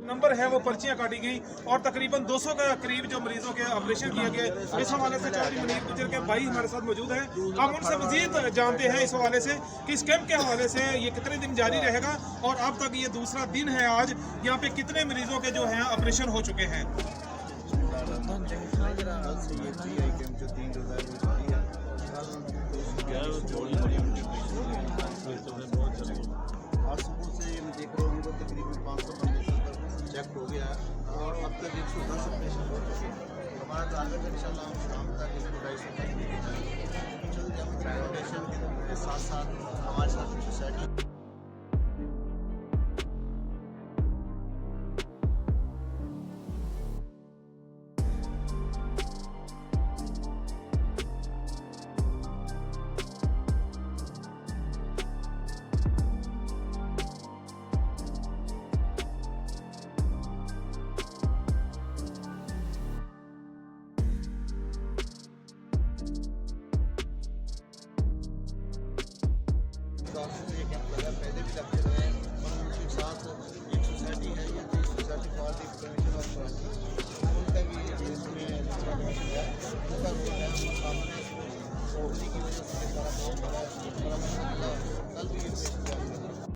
Number है वो पर्चियां काटी गई और तकरीबन 200 के करीब जो मरीजों के ऑपरेशन किया गया। इस हवाले से चौधरी मुनीर गुजर के भाई हमारे साथ मौजूद हैं। हम उनसे मजीद जानते हैं इस हवाले से कि इस कैंप के हवाले से ये कितने दिन जारी रहेगा और अब तक ये दूसरा दिन है आज, यहाँ पे कितने मरीजों के जो हैं ऑपरेशन हो चुके हैं। आज सुबह से मैं देख रहा हूँ तकरीबन 500 बंदे चेक हो गया और अब तक 110 ऑपरेशन हो चुके हैं। हमारा टारगेट है इंशाल्लाह हम शाम तक इसको 250 तक लेके जाएंगे। जल्दी हम फाउंडेशन के साथ साथ हमारे साथ सोसाइटी कैंप लगा, पहले भी लगते